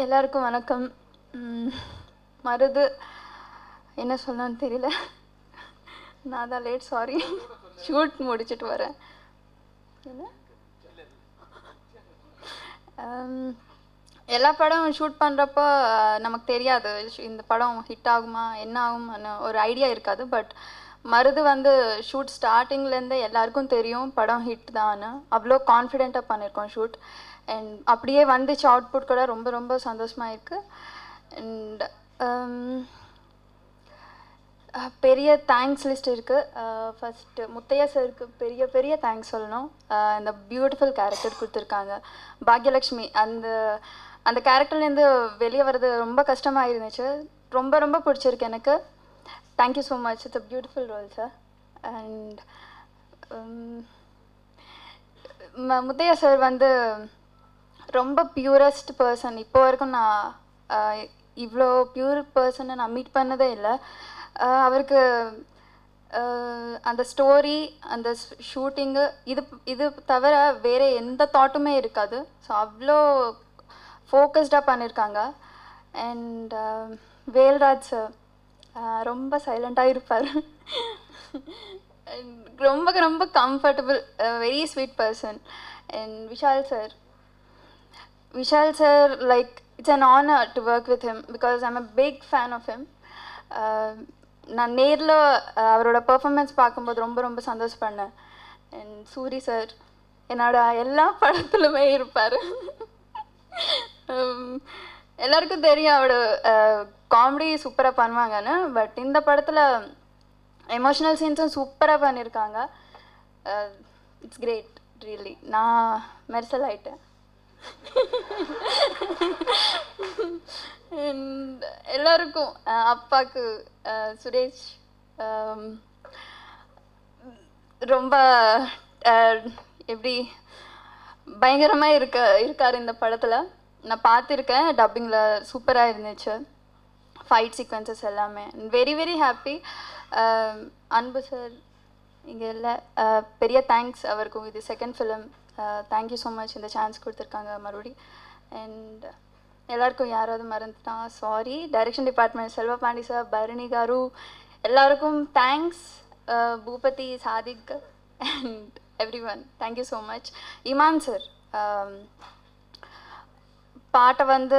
எல்லாருக்கும் வணக்கம். மருது என்ன சொல்லணும்னு தெரியல. நான் தான் லேட், சாரி. ஷூட் முடிச்சுட்டு வரேன். என்ன எல்லா படம் ஷூட் பண்ணுறப்போ நமக்கு தெரியாது இந்த படம் ஹிட் ஆகுமா என்ன ஆகும்னு ஒரு ஐடியா இருக்காது. பட் மருது வந்து ஷூட் ஸ்டார்டிங்லேருந்து எல்லாருக்கும் தெரியும் படம் ஹிட் தான். அவ்வளோ கான்ஃபிடெண்ட்டாக பண்ணியிருக்கோம் ஷூட். அண்ட் அப்படியே வந்துச்சு அவுட்புட் கூட ரொம்ப ரொம்ப சந்தோஷமாக இருக்குது. அண்ட் பெரிய தேங்க்ஸ் லிஸ்ட் இருக்குது. ஃபஸ்ட்டு முத்தையா சாருக்கு பெரிய பெரிய தேங்க்ஸ் சொல்லணும். இந்த பியூட்டிஃபுல் கேரக்டர் கொடுத்துருக்காங்க. பாக்யலக்ஷ்மி அந்த அந்த கேரக்டர்லேருந்து வெளியே வர்றது ரொம்ப கஷ்டமாக இருந்துச்சு. ரொம்ப ரொம்ப பிடிச்சிருக்கு எனக்கு. Thank you so much. It's a beautiful role sir. And Muthaiya sir வந்து ரொம்ப பியூரஸ்ட் பர்சன். இப்போ வரைக்கும் நான் இவ்வளோ பியூர் பர்சனை நான் மீட் பண்ணதே இல்லை. அவருக்கு அந்த ஸ்டோரி, அந்த ஷூட்டிங்கு இது தவிர வேறு எந்த தாட்டுமே இருக்காது. ஸோ அவ்வளோ ஃபோக்கஸ்டாக பண்ணியிருக்காங்க. அண்ட் வேல்ராஜ் சார் ரொம்ப சைலண்ட்டாக இருப்பார். ரொம்ப ரொம்ப comfortable, very sweet person. And Vishal sir like it's an honor to work with him because I'm a big fan of him. நான் நேரில் அவரோட பர்ஃபார்மன்ஸ் பார்க்கும்போது ரொம்ப ரொம்ப சந்தோஷப்பட்டேன். அண்ட் சூரி சார் என்னோட எல்லா படத்துலுமே இருப்பார். எல்லாருக்கும் தெரியும் அவரோட காமெடி சூப்பராக பண்ணுவாங்கன்னு. பட் இந்த படத்தில் எமோஷ்னல் சீன்ஸும் சூப்பராக பண்ணியிருக்காங்க. It's great really. நான் மெர்சல் ஆயிட்டேன். எல்லாருக்கும் அப்பாவுக்கு சுரேஷ் ரொம்ப எப்படி பயங்கரமாக இருக்கார் இந்த படத்தில். நான் பார்த்துருக்கேன், டப்பிங்கில் சூப்பராக இருந்துச்சு. ஃபைட் சீக்வன்சஸ் எல்லாமே வெரி வெரி ஹாப்பி. அன்பு சார் இங்கே இல்லை, பெரிய தேங்க்ஸ் அவருக்கும். இது second film. Thank you so much இந்த சான்ஸ் கொடுத்துருக்காங்க மறுபடி. அண்ட் எல்லாருக்கும் யாராவது மறந்துட்டா sorry. Direction department Selva Pandi sir, Bharani garu, எல்லாருக்கும் thanks. Boopathi, Sadiq and everyone thank you so much. Imman sir பாட்டை வந்து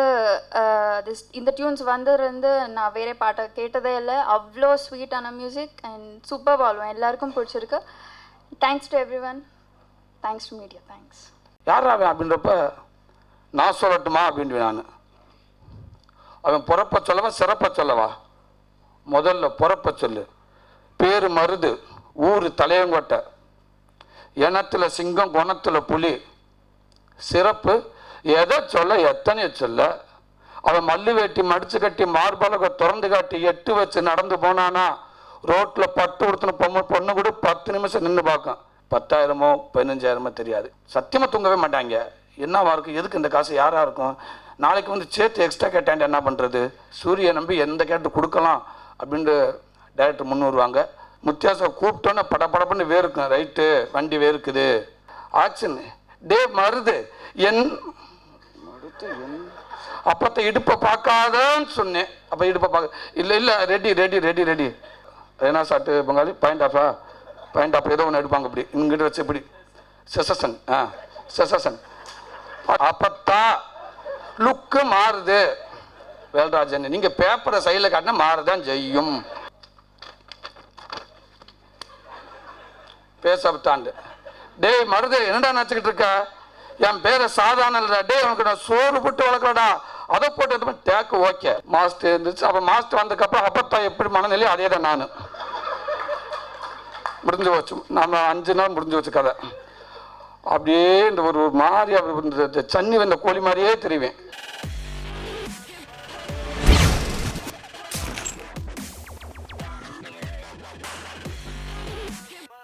இந்த டியூன்ஸ் வந்ததுலேருந்து நான் வேறே பாட்டை கேட்டதே இல்லை. அவ்வளோ ஸ்வீட்டான மியூசிக் அண்ட் சூப்பர் வாழ்வேன். எல்லாருக்கும் பிடிச்சிருக்கு. Thanks to every one. Thanks to media. Thanks. யார் அவன் அப்படின்றப்ப நான் சொல்லட்டுமா அப்படின்ட்டு நான் அவன் பொறப்ப சொல்லவா சிறப்ப சொல்லவா? முதல்ல பொறப்ப சொல்லு. பேர் மருது, ஊர் தலையங்கோட்டை, இனத்தில் சிங்கம் குணத்தில் புலி. சிறப்பு எதை சொல்ல எத்தனைய சொல்ல. அவன் மல்லு வேட்டி மடிச்சு கட்டி மார்பலக திறந்து காட்டி 8 வச்சு நடந்து போனானா ரோட்டில் பட்டு கொடுத்துன பொண்ணு கூட 10 நிமிஷம் நின்று பார்க்கும். 10,000மோ 15,000மோ தெரியாது. சத்தியமாக தூங்கவே மாட்டாங்க. என்னவா இருக்கும், எதுக்கு இந்த காசு யாராக இருக்கும், நாளைக்கு வந்து சேர்த்து எக்ஸ்ட்ரா கேட்டாண்ட என்ன பண்ணுறது, சூரிய நம்பி எந்த கேட்டு கொடுக்கலாம் அப்படின்ட்டு டைரக்டர் முன் வருவாங்க. முத்தியாசம் கூப்பிட்டோன்னே படப்படப்புன்னு வேர்க்கும். ரைட்டு, வண்டி வேர்க்குது, ஆக்ஷன். டே மருது என் அப்பத்தை இடுப்பை பார்க்காதன்னு சொன்னேன். அப்போ இடுப்பை பார்க்க இல்லை இல்லை ரெடி ரெடி ரெடி ரெடி என்ன சாட்டு பங்காளி பாயிண்ட் ஆஃபா பாயிண்ட் ஆஃப் ஏதோ ஒன்று எடுப்பாங்க. இப்படி இங்கிட்ட வச்சு இப்படி செசன் செசன் அப்பத்தான் லுக்கு மாறுது. வேல்ராஜன் நீங்கள் பேப்பரை சைடில் காட்டினா மாறுதான் செய்யும். பேசத்தாண்டு. டேய் மருது என்னடா நினச்சிக்கிட்டு இருக்க, என் பேரை சாதாரண இல்லைடா. டே உனக்கு நான் சோறு போட்டு வளர்க்கலடா, அதை போட்டு டேக்கு ஓகே. மாஸ்டர் இருந்துச்சு. அப்போ மாஸ்டர் வந்ததுக்கப்புறம் அப்பத்தா எப்படி மனநிலையோ அதே தான் நான். முடிஞ்சு போச்சு. நம்ம 5 நாள் முடிஞ்சு வச்சு கதை. அப்படியே இந்த ஒரு மாதிரி அப்படி சன்னி வந்த கோழி மாதிரியே தெரிவேன்.